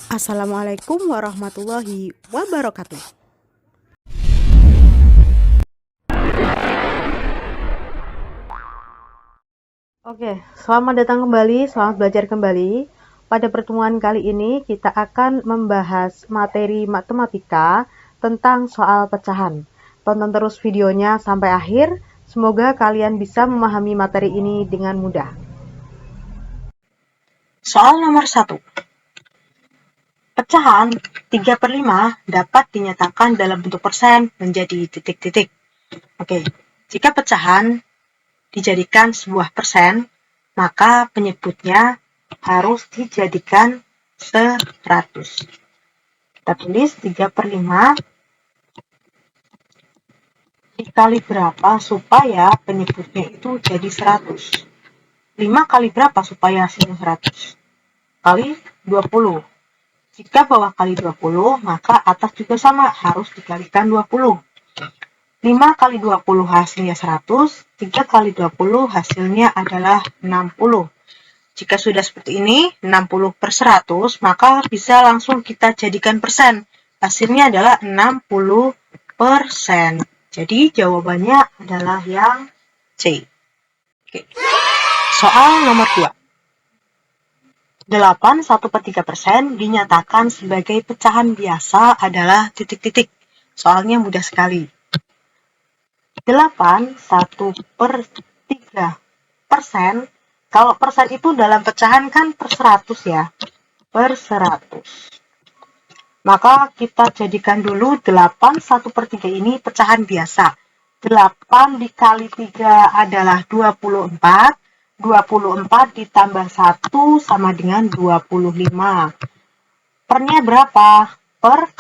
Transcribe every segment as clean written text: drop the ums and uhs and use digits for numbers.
Assalamualaikum warahmatullahi wabarakatuh. Oke, selamat datang kembali, selamat belajar kembali. Pada pertemuan kali ini kita akan membahas materi matematika tentang soal pecahan. Tonton terus videonya sampai akhir, semoga kalian bisa memahami materi ini dengan mudah. Soal nomor 1. Pecahan 3/5 dapat dinyatakan dalam bentuk persen menjadi titik-titik. Oke, jika pecahan dijadikan sebuah persen, maka penyebutnya harus dijadikan 100. Kita tulis 3/5 dikali berapa supaya penyebutnya itu jadi 100. 5 kali berapa supaya hasilnya 100? Kali 20. Jika bawah kali 20, maka atas juga sama, harus dikalikan 20. 5 kali 20 hasilnya 100, 3 kali 20 hasilnya adalah 60. Jika sudah seperti ini, 60/100, maka bisa langsung kita jadikan persen. Hasilnya adalah 60%. Jadi jawabannya adalah yang C. Oke. Soal nomor 2. 8 1/3% dinyatakan sebagai pecahan biasa adalah titik-titik. Soalnya mudah sekali. 8 1/3%. Kalau persen itu dalam pecahan kan per 100 ya. Per 100. Maka kita jadikan dulu 8 1/3 ini pecahan biasa. 8 dikali 3 adalah 24. 24 ditambah 1 sama dengan 25. Pernya berapa? Per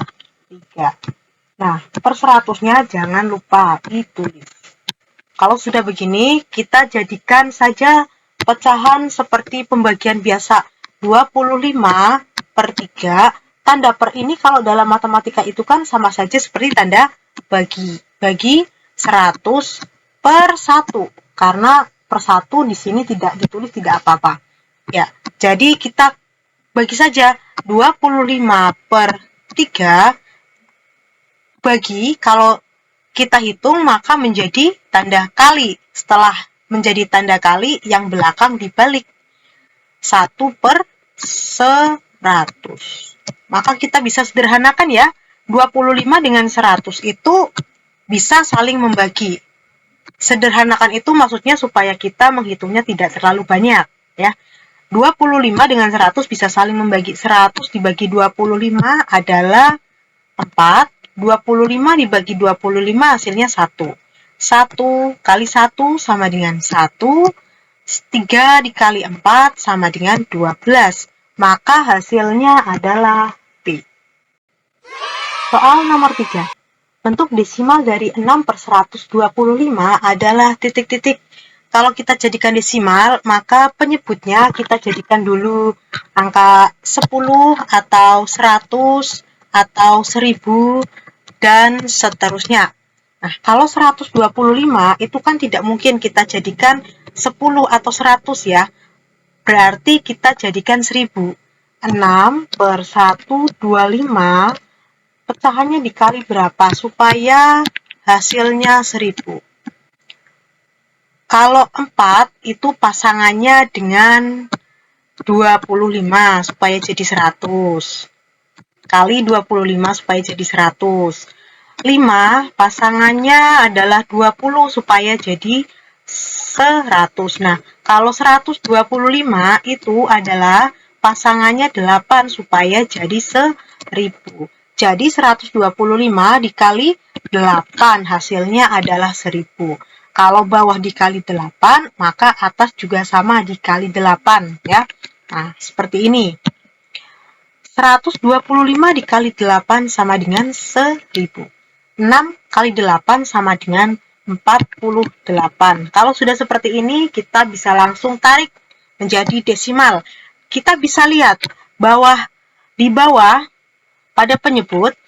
3. Nah, per 100-nya jangan lupa ditulis. Kalau sudah begini, kita jadikan saja pecahan seperti pembagian biasa. 25/3. Tanda per ini kalau dalam matematika itu kan sama saja seperti tanda bagi. Bagi 100/1. Karena per 1 di sini tidak ditulis, tidak apa-apa. Ya, jadi kita bagi saja 25/3 bagi, kalau kita hitung maka menjadi tanda kali. Setelah menjadi tanda kali, yang belakang dibalik. 1/100. Maka kita bisa sederhanakan ya, 25 dengan 100 itu bisa saling membagi. Sederhanakan itu maksudnya supaya kita menghitungnya tidak terlalu banyak ya. 25 dengan 100 bisa saling membagi. 100 dibagi 25 adalah 4. 25 dibagi 25 hasilnya 1. 1 kali 1 sama dengan 1. 3 dikali 4 sama dengan 12. Maka hasilnya adalah B. Soal nomor 3. Bentuk desimal dari 6/125 adalah titik-titik. Kalau kita jadikan desimal, maka penyebutnya kita jadikan dulu angka 10 atau 100 atau 1000 dan seterusnya. Nah, kalau 125 itu kan tidak mungkin kita jadikan 10 atau 100 ya. Berarti kita jadikan 1000. 6/125 pecahannya dikali berapa supaya hasilnya 1000. Kalau 4 itu pasangannya dengan 25 supaya jadi 100. Kali 25 supaya jadi 100. 5 pasangannya adalah 20 supaya jadi 100. Nah, kalau 125 itu adalah pasangannya 8 supaya jadi 1000. Jadi 125 dikali 8 hasilnya adalah 1000. Kalau bawah dikali 8, maka atas juga sama dikali 8 ya. Nah, seperti ini. 125 dikali 8 sama dengan 1000. 6 kali 8 sama dengan 48. Kalau sudah seperti ini, kita bisa langsung tarik menjadi desimal. Kita bisa lihat di bawah pada penyebut,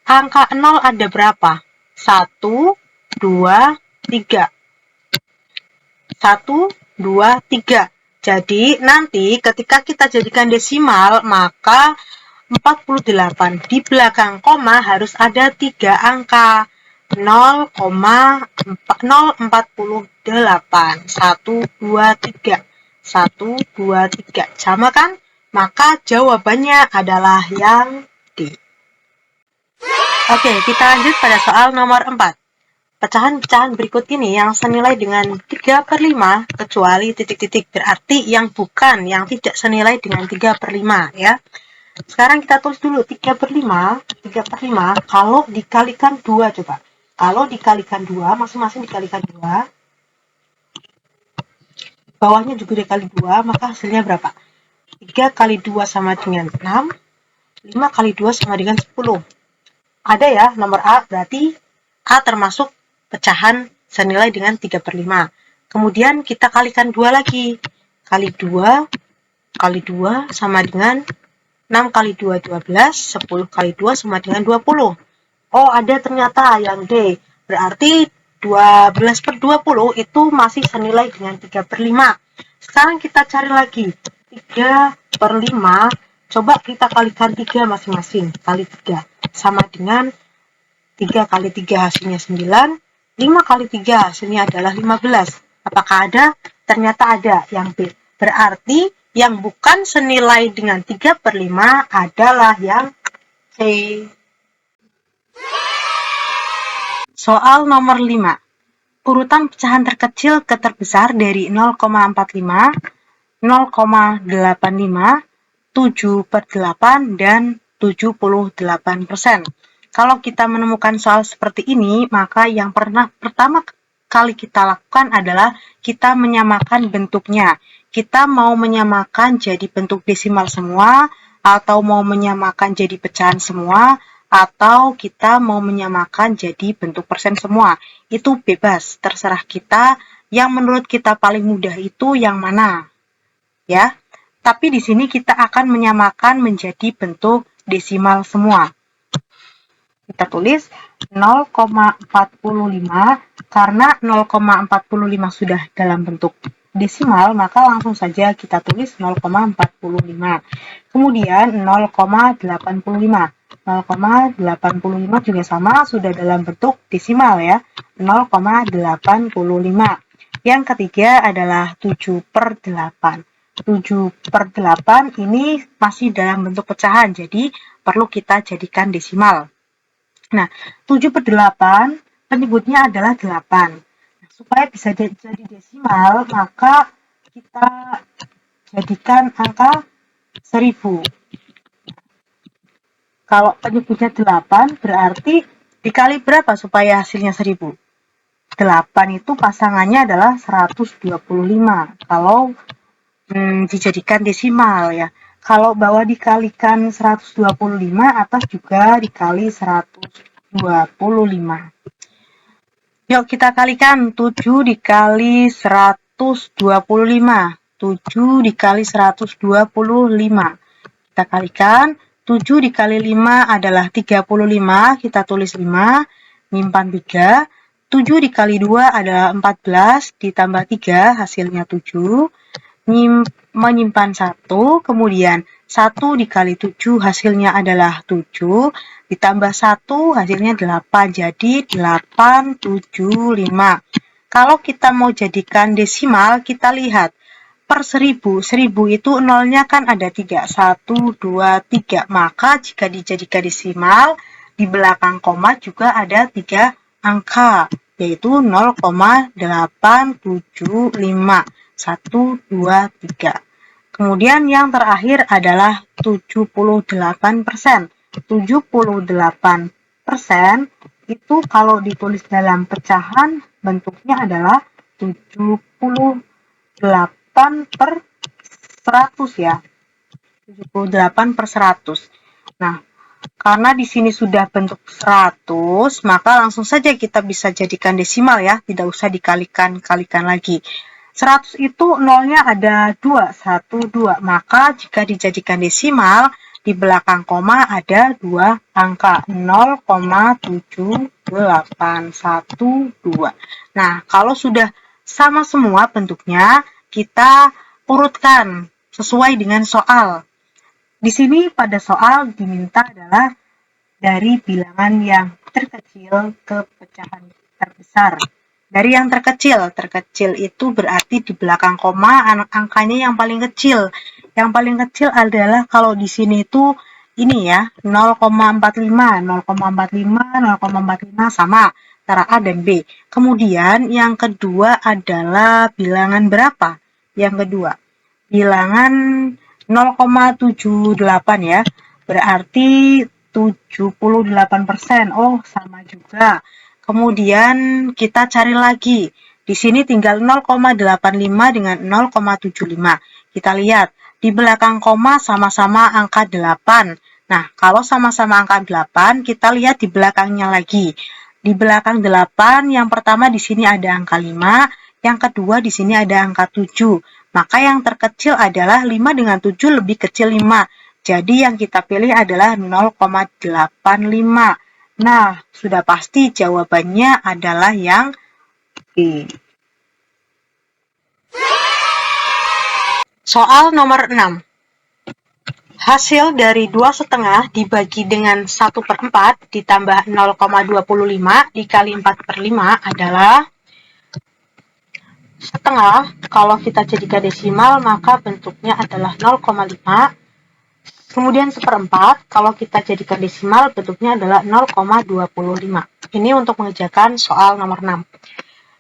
angka 0 ada berapa? 1, 2, 3. 1, 2, 3. Jadi, nanti ketika kita jadikan desimal, maka 0,48. Di belakang koma harus ada 3 angka. 0,048. 1, 2, 3. 1, 2, 3. Sama kan? Maka jawabannya adalah yang D. Oke, kita lanjut pada soal nomor 4. Pecahan-pecahan berikut ini yang senilai dengan 3/5 kecuali titik-titik, berarti yang tidak senilai dengan 3/5 ya. Sekarang kita tulis dulu 3/5 kalau dikalikan 2 coba. Kalau dikalikan 2, masing-masing dikalikan 2, bawahnya juga dikali 2, maka hasilnya berapa? 3 kali 2 sama dengan 6, 5 kali 2 sama dengan 10. Ada ya nomor A, berarti A termasuk pecahan senilai dengan 3/5. Kemudian kita kalikan 2 lagi. Kali 2 sama dengan 6 kali 2, 12. 10 kali 2 sama dengan 20. Oh, ada ternyata yang D. Berarti 12/20 itu masih senilai dengan 3/5. Sekarang kita cari lagi. 3/5. Coba kita kalikan 3 masing-masing. Kali 3. Sama dengan 3 kali 3 hasilnya 9. 5 kali 3 hasilnya adalah 15. Apakah ada? Ternyata ada yang B. Berarti yang bukan senilai dengan 3/5 adalah yang C. Soal nomor 5. Urutan pecahan terkecil ke terbesar dari 0,45, 0,85, 7/8, dan 78%. Kalau kita menemukan soal seperti ini, maka yang pertama kali kita lakukan adalah kita menyamakan bentuknya. Kita mau menyamakan jadi bentuk desimal semua, atau mau menyamakan jadi pecahan semua, atau kita mau menyamakan jadi bentuk persen semua. Itu bebas, terserah kita. Yang menurut kita paling mudah itu yang mana? Ya. Tapi di sini kita akan menyamakan menjadi bentuk desimal semua. Kita tulis 0,45, karena 0,45 sudah dalam bentuk desimal, maka langsung saja kita tulis 0,45. Kemudian 0,85. 0,85 juga sama, sudah dalam bentuk desimal ya, 0,85. Yang ketiga adalah 7/8. 7/8 ini masih dalam bentuk pecahan, jadi perlu kita jadikan desimal. Nah, 7/8 penyebutnya adalah 8. Nah, supaya bisa jadi desimal, maka kita jadikan angka 1000. Kalau penyebutnya 8, berarti dikali berapa supaya hasilnya 1000? 8 itu pasangannya adalah 125. Kalau dijadikan desimal ya. Kalau bawah dikalikan 125, atas juga dikali 125. Yuk kita kalikan 7 dikali 125. 7 dikali 125. Kita kalikan 7 dikali 5 adalah 35. Kita tulis 5, nyimpan 3. 7 dikali 2 adalah 14, ditambah 3 hasilnya 7. Menyimpan 1, kemudian 1 dikali 7 hasilnya adalah 7, ditambah 1 hasilnya 8, jadi 875. Kalau kita mau jadikan desimal, kita lihat per 1000, 1000 itu nolnya kan ada 3, 1, 2, 3, maka jika dijadikan desimal, di belakang koma juga ada 3 angka, yaitu 0,875. 1, 2, 3. Kemudian yang terakhir adalah 78%. 78% itu kalau ditulis dalam pecahan bentuknya adalah 78/100 ya. 78/100. Nah, karena di sini sudah bentuk 100, maka langsung saja kita bisa jadikan desimal ya, tidak usah dikalikan lagi. 100 itu nolnya ada 2, 1, 2. Maka jika dijadikan desimal, di belakang koma ada 2 angka, 0,7812. Nah, kalau sudah sama semua bentuknya, kita urutkan sesuai dengan soal. Di sini pada soal diminta adalah dari bilangan yang terkecil ke pecahan terbesar. Dari yang terkecil itu berarti di belakang koma angkanya yang paling kecil. Yang paling kecil adalah kalau di sini itu ini ya, 0,45, 0,45, 0,45 sama antara A dan B. Kemudian yang kedua adalah bilangan berapa? Yang kedua, bilangan 0,78 ya. Berarti 78%. Oh, sama juga. Kemudian kita cari lagi. Di sini tinggal 0,85 dengan 0,75. Kita lihat, di belakang koma sama-sama angka 8. Nah, kalau sama-sama angka 8, kita lihat di belakangnya lagi. Di belakang 8, yang pertama di sini ada angka 5, yang kedua di sini ada angka 7. Maka yang terkecil adalah 5 dengan 7 lebih kecil 5. Jadi yang kita pilih adalah 0,85. Nah, sudah pasti jawabannya adalah yang B. Soal nomor 6. Hasil dari 2,5 dibagi dengan 1/4 ditambah 0,25 dikali 4/5 adalah setengah. Kalau kita jadikan desimal, maka bentuknya adalah 0,5. Kemudian 1/4, kalau kita jadikan desimal, bentuknya adalah 0,25. Ini untuk mengerjakan soal nomor 6.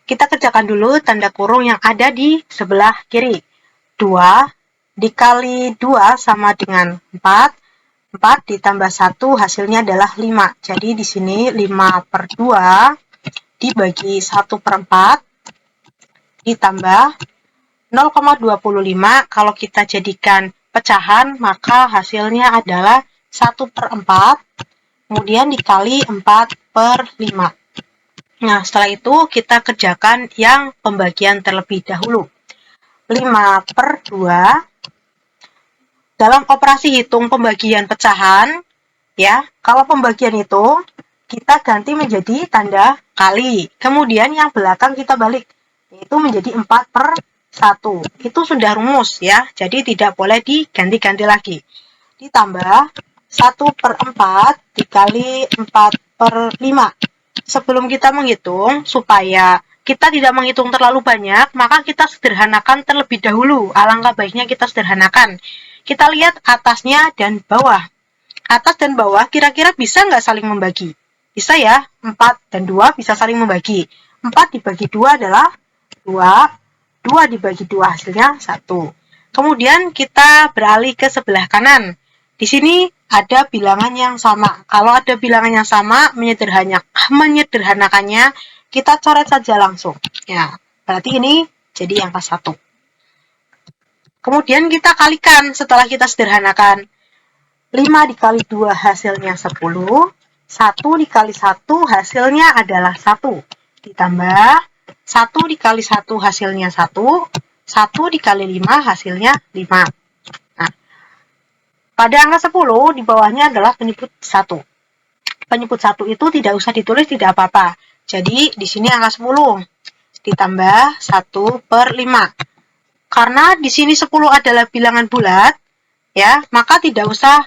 Kita kerjakan dulu tanda kurung yang ada di sebelah kiri. 2 dikali 2 sama dengan 4. 4 ditambah 1 hasilnya adalah 5. Jadi di sini 5/2 dibagi 1/4 ditambah 0,25. Kalau kita jadikan pecahan, maka hasilnya adalah 1/4, kemudian dikali 4/5. Nah, setelah itu kita kerjakan yang pembagian terlebih dahulu. 5/2, dalam operasi hitung pembagian pecahan, ya, kalau pembagian itu kita ganti menjadi tanda kali. Kemudian yang belakang kita balik, yaitu menjadi 4/1. Itu sudah rumus ya, jadi tidak boleh diganti-ganti lagi. Ditambah 1/4 dikali 4/5. Sebelum kita menghitung, supaya kita tidak menghitung terlalu banyak, maka kita sederhanakan terlebih dahulu. Alangkah baiknya kita sederhanakan. Kita lihat atasnya dan bawah. Atas dan bawah kira-kira bisa nggak saling membagi? Bisa ya, 4 dan 2 bisa saling membagi. 4 dibagi 2 adalah 2, 2 dibagi 2 hasilnya 1. Kemudian kita beralih ke sebelah kanan. Di sini ada bilangan yang sama. Kalau ada bilangan yang sama, menyederhanakannya, kita coret saja langsung. Ya, berarti ini jadi angka 1. Kemudian kita kalikan setelah kita sederhanakan. 5 dikali 2 hasilnya 10. 1 dikali 1 hasilnya adalah 1. Ditambah 1 dikali 1 hasilnya 1. 1 dikali 5 hasilnya 5. Nah, pada angka 10 di bawahnya adalah penyebut 1. Penyebut 1 itu tidak usah ditulis, tidak apa-apa. Jadi di sini angka 10 ditambah 1/5. Karena di sini 10 adalah bilangan bulat, ya, maka tidak usah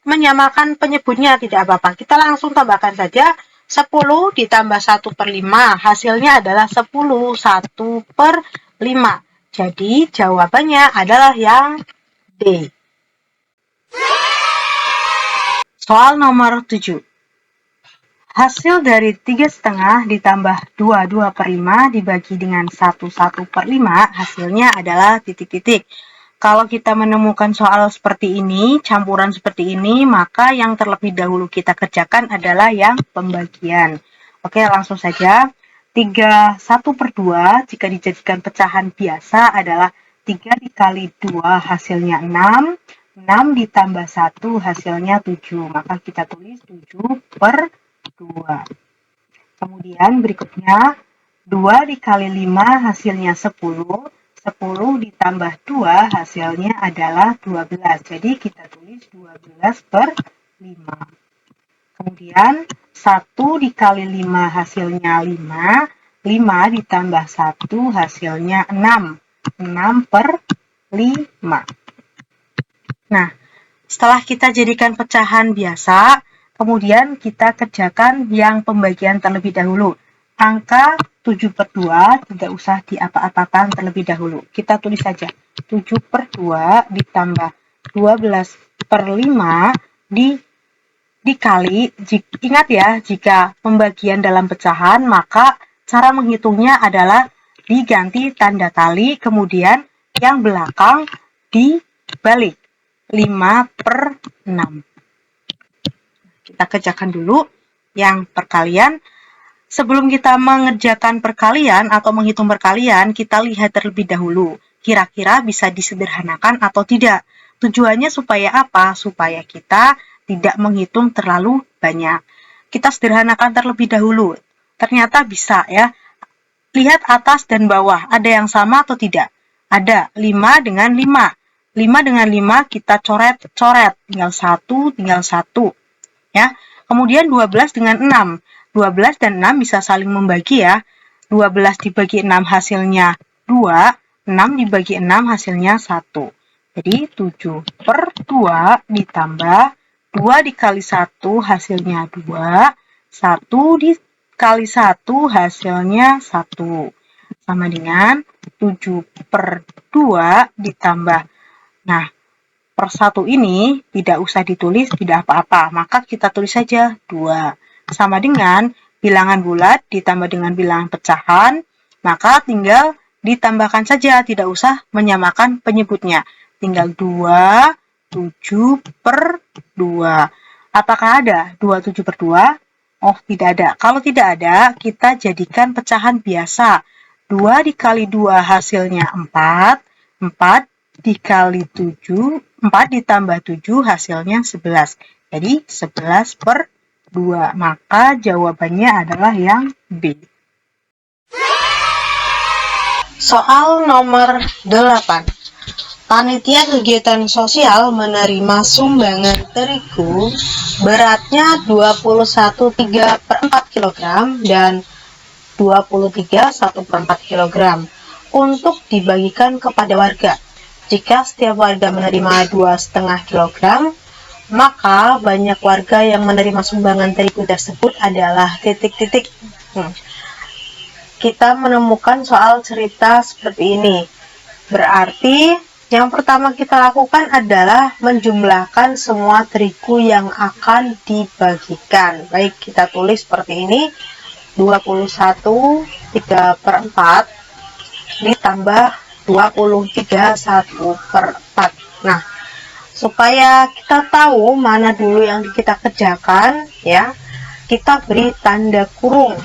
menyamakan penyebutnya, tidak apa-apa. Kita langsung tambahkan saja 10 ditambah 1/5, hasilnya adalah 10 1/5. Jadi jawabannya adalah yang D. Soal nomor 7. Hasil dari 3,5 ditambah 2/5 dibagi dengan 1/5 hasilnya adalah titik-titik. Kalau kita menemukan soal seperti ini, campuran seperti ini, maka yang terlebih dahulu kita kerjakan adalah yang pembagian. Oke, langsung saja. 1/2 jika dijadikan pecahan biasa adalah 3 dikali 2 hasilnya 6. 6 ditambah 1 hasilnya 7. Maka kita tulis 7/2. Kemudian berikutnya 2 dikali 5 hasilnya 10. 10 ditambah 2 hasilnya adalah 12. Jadi kita tulis 12/5. Kemudian 1 dikali 5 hasilnya 5. 5 ditambah 1 hasilnya 6. 6/5. Nah, Setelah kita jadikan pecahan biasa, kemudian kita kerjakan yang pembagian terlebih dahulu. Angka 7/2 tidak usah diapa-apakan terlebih dahulu. Kita tulis saja 7/2 ditambah 12/5 dikali, ingat ya, jika pembagian dalam pecahan, maka cara menghitungnya adalah diganti tanda kali, kemudian yang belakang dibalik. 5/6. Kita kerjakan dulu yang perkalian. Sebelum kita mengerjakan perkalian atau menghitung perkalian, kita lihat terlebih dahulu. Kira-kira bisa disederhanakan atau tidak. Tujuannya supaya apa? Supaya kita tidak menghitung terlalu banyak. Kita sederhanakan terlebih dahulu. Ternyata bisa ya. Lihat atas dan bawah, ada yang sama atau tidak? Ada, 5 dengan 5. 5 dengan 5 kita coret-coret, tinggal 1, ya. Kemudian 12 dengan 6. 12 dan 6 bisa saling membagi ya. 12 dibagi 6 hasilnya 2, 6 dibagi 6 hasilnya 1. Jadi 7/2 ditambah 2 dikali 1 hasilnya 2, 1 dikali 1 hasilnya 1. Sama dengan 7/2 ditambah. Nah, per 1 ini tidak usah ditulis, tidak apa-apa. Maka kita tulis saja 2. Sama dengan bilangan bulat ditambah dengan bilangan pecahan, maka tinggal ditambahkan saja, tidak usah menyamakan penyebutnya. Tinggal 2, 7/2. Apakah ada 2 7/2? Oh, tidak ada. Kalau tidak ada, kita jadikan pecahan biasa. 2 dikali 2 hasilnya 4. 4 dikali 7, 4 ditambah 7 hasilnya 11. Jadi 11/2. Maka jawabannya adalah yang B. Soal nomor 8. Panitia kegiatan sosial menerima sumbangan terigu beratnya 21,3/4 kg dan 23 1/4 kg untuk dibagikan kepada warga. Jika setiap warga menerima 2,5 kg, maka banyak warga yang menerima sumbangan terigu tersebut adalah titik-titik. Kita menemukan soal cerita seperti ini. Berarti yang pertama kita lakukan adalah menjumlahkan semua terigu yang akan dibagikan. Baik, kita tulis seperti ini. 21,3/4 ditambah 23 1/4. Nah, supaya kita tahu mana dulu yang kita kerjakan, ya, kita beri tanda kurung.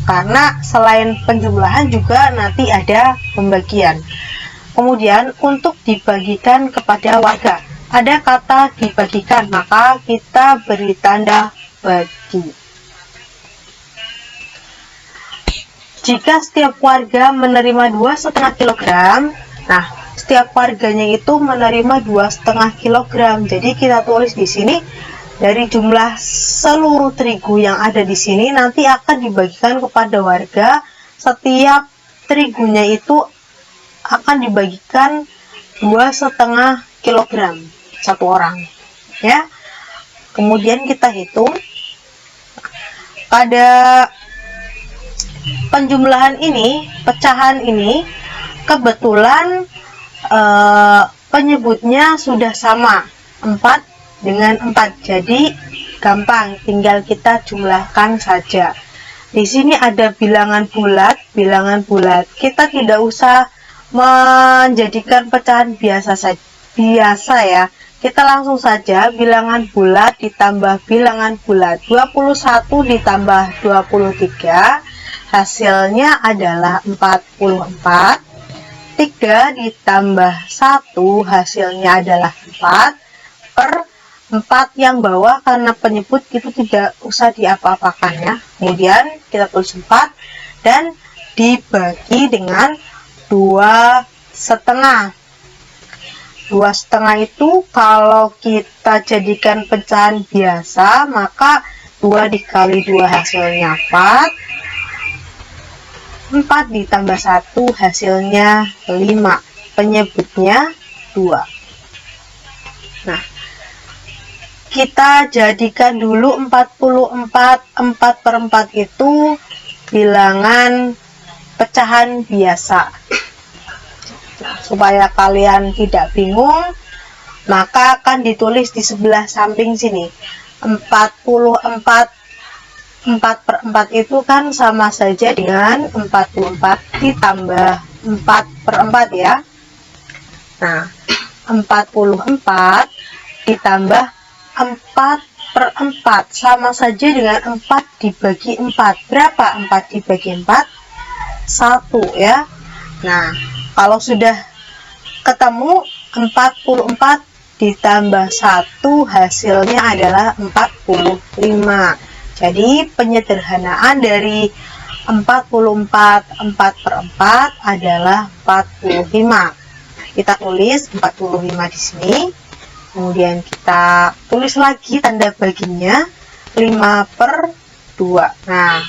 Karena selain penjumlahan juga nanti ada pembagian. Kemudian untuk dibagikan kepada warga, ada kata dibagikan, maka kita beri tanda bagi. Jika setiap warga menerima 2,5 kg, nah setiap warganya itu menerima 2,5 kg. Jadi kita tulis di sini dari jumlah seluruh terigu yang ada di sini nanti akan dibagikan kepada warga. Setiap terigunya itu akan dibagikan 2,5 kg satu orang, ya. Kemudian kita hitung pada penjumlahan ini, pecahan ini, kebetulan penyebutnya sudah sama, 4 dengan 4, jadi gampang, tinggal kita jumlahkan saja. Di sini ada bilangan bulat, kita tidak usah menjadikan pecahan biasa ya, kita langsung saja bilangan bulat ditambah bilangan bulat. 21 ditambah 23 hasilnya adalah 44. 3 ditambah 1 hasilnya adalah 4/4 yang bawah karena penyebut itu tidak usah diapa-apakan ya. Kemudian kita tulis 4 dan dibagi dengan 2,5. 2,5 itu kalau kita jadikan pecahan biasa, maka 2 dikali 2 hasilnya 4. 4 ditambah 1 hasilnya 5. Penyebutnya 2. Nah, kita jadikan dulu 44 4/4 itu bilangan pecahan biasa. Supaya kalian tidak bingung, maka akan ditulis di sebelah samping sini. 44 4/4 itu kan sama saja dengan 44 ditambah 4/4 ya. Nah, 44 ditambah 4/4 sama saja dengan 4 dibagi 4. Berapa 4 dibagi 4? 1 ya. Nah, kalau sudah ketemu 44 ditambah 1 hasilnya adalah 45. Jadi penyederhanaan dari 44 4/4 /4 adalah 45. Kita tulis 45 di sini. Kemudian kita tulis lagi tanda baginya 5/2. Nah,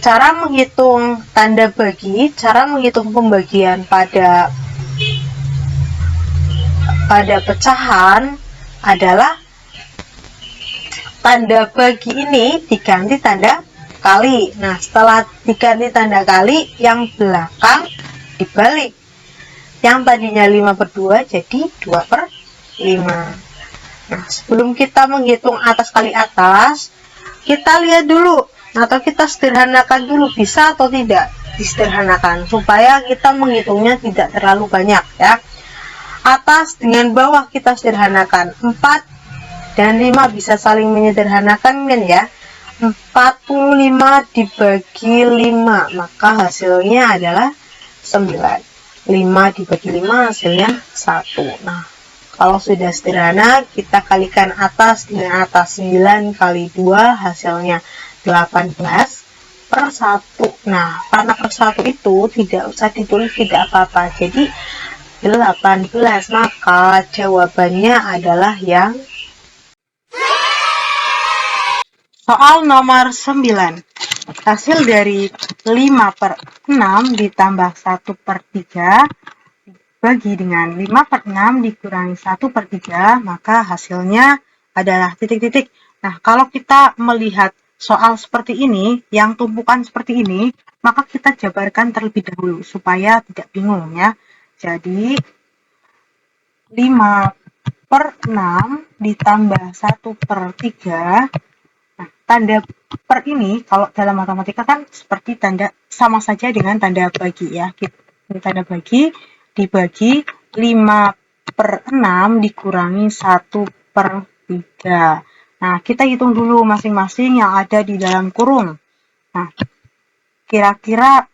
cara menghitung tanda bagi, cara menghitung pembagian pada pecahan adalah tanda bagi ini diganti tanda kali. Nah, setelah diganti tanda kali, yang belakang dibalik. Yang tadinya 5/2 jadi 2/5. Nah, sebelum kita menghitung atas kali atas, kita lihat dulu atau kita sederhanakan dulu bisa atau tidak disederhanakan supaya kita menghitungnya tidak terlalu banyak ya. Atas dengan bawah kita sederhanakan. 4 dan 5 bisa saling menyederhanakan kan ya. 45 dibagi 5, maka hasilnya adalah 9. 5 dibagi 5 hasilnya 1. Nah, kalau sudah sederhana, kita kalikan atas dengan atas. 9 kali 2 hasilnya 18/1. Nah, karena per 1 itu tidak usah ditulis, tidak apa-apa. Jadi 18, maka jawabannya adalah yang soal nomor 9. Hasil dari 5/6 ditambah 1/3 bagi dengan 5/6 dikurangi 1/3, maka hasilnya adalah titik-titik. Nah, kalau kita melihat soal seperti ini, yang tumpukan seperti ini, maka kita jabarkan terlebih dahulu supaya tidak bingung ya. Jadi 5/6 ditambah 1/3. Nah, tanda per ini kalau dalam matematika kan seperti tanda sama saja dengan tanda bagi ya. Ini tanda bagi dibagi 5/6 dikurangi 1/3. Nah, kita hitung dulu masing-masing yang ada di dalam kurung. Nah, kira-kira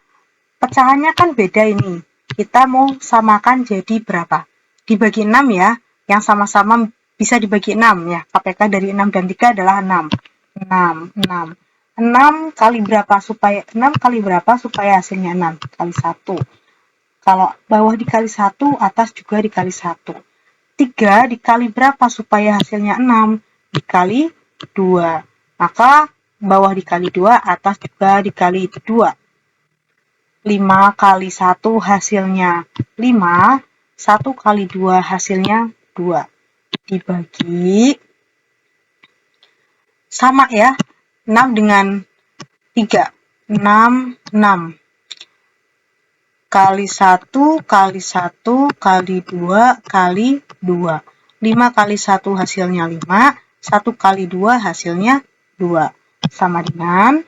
pecahannya kan beda ini. Kita mau samakan jadi berapa? Dibagi 6 ya. Yang sama-sama bisa dibagi 6 ya. KPK dari 6 dan 3 adalah 6. 6 kali berapa supaya 6 kali berapa supaya hasilnya 6 kali 1. Kalau bawah dikali 1, atas juga dikali 1. 3 dikali berapa supaya hasilnya 6 dikali 2. Maka bawah dikali 2, atas juga dikali 2. 5 kali 1 hasilnya 5. 1 kali 2 hasilnya 2. Dibagi sama ya, 6 dengan 3, 6 kali 1 kali 1 kali 2 kali 2. 5 kali 1 hasilnya 5, 1 kali 2 hasilnya 2. Sama dengan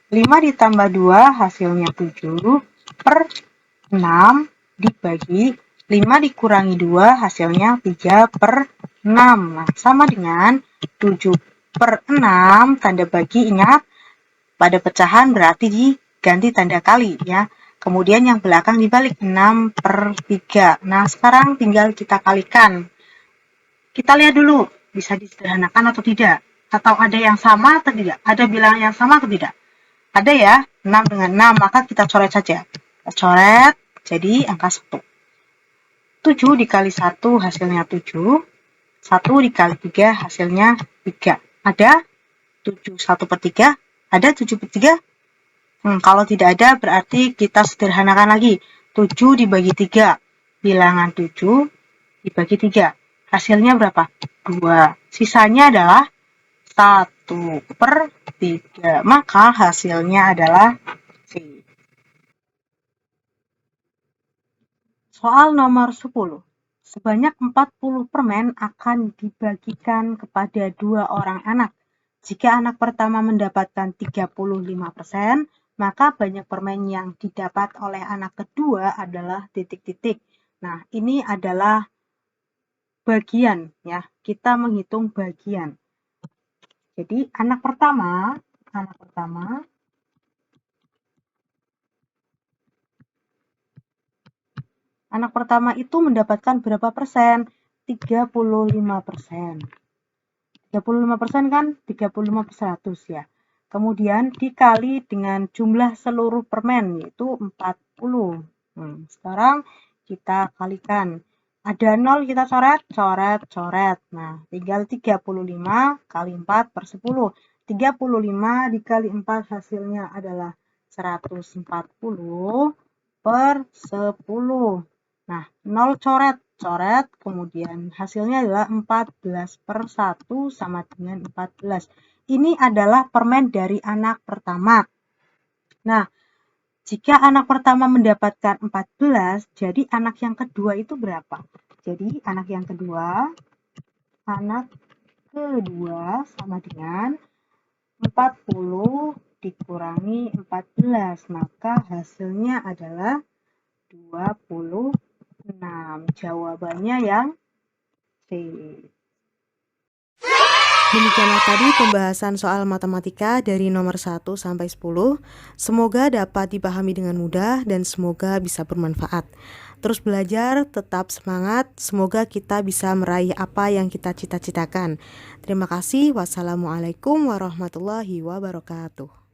5 ditambah 2 hasilnya 7/6 dibagi 5 dikurangi 2 hasilnya 3/6. Nah, sama dengan 7/6 tanda bagi, ingat pada pecahan berarti diganti tanda kali ya. Kemudian yang belakang dibalik 6/3. Nah, sekarang tinggal kita kalikan. Kita lihat dulu bisa disederhanakan atau tidak. Atau ada yang sama atau tidak. Ada bilangan yang sama atau tidak. Ada ya, 6 dengan 6, maka kita coret saja. Kita coret, jadi angka 1. 7 dikali 1 hasilnya 7. 1 dikali 3 hasilnya 3. Ada 7 1/3? Ada 7/3? Kalau tidak ada berarti kita sederhanakan lagi. 7 dibagi 3. Bilangan 7 dibagi 3. Hasilnya berapa? 2. Sisanya adalah 1/3. Maka hasilnya adalah C. Soal nomor 10. Sebanyak 40 permen akan dibagikan kepada 2 orang anak. Jika anak pertama mendapatkan 35%, maka banyak permen yang didapat oleh anak kedua adalah titik-titik. Nah, ini adalah bagian ya. Kita menghitung bagian. Jadi anak pertama itu mendapatkan berapa persen? 35%. 35% kan 35/100 ya. Kemudian dikali dengan jumlah seluruh permen yaitu 40. Sekarang kita kalikan. Ada 0 kita coret. Nah, tinggal 35 kali 4/10. 35 dikali 4 hasilnya adalah 140/10. Nah, 0 coret, kemudian hasilnya adalah 14/1 sama dengan 14. Ini adalah permen dari anak pertama. Nah, jika anak pertama mendapatkan 14, jadi anak yang kedua itu berapa? Jadi anak kedua sama dengan 40 dikurangi 14, maka hasilnya adalah 26. Jawabannya yang C. Demikianlah tadi pembahasan soal matematika dari nomor 1 sampai 10. Semoga dapat dipahami dengan mudah dan semoga bisa bermanfaat. Terus belajar, tetap semangat. Semoga kita bisa meraih apa yang kita cita-citakan. Terima kasih. Wassalamualaikum warahmatullahi wabarakatuh.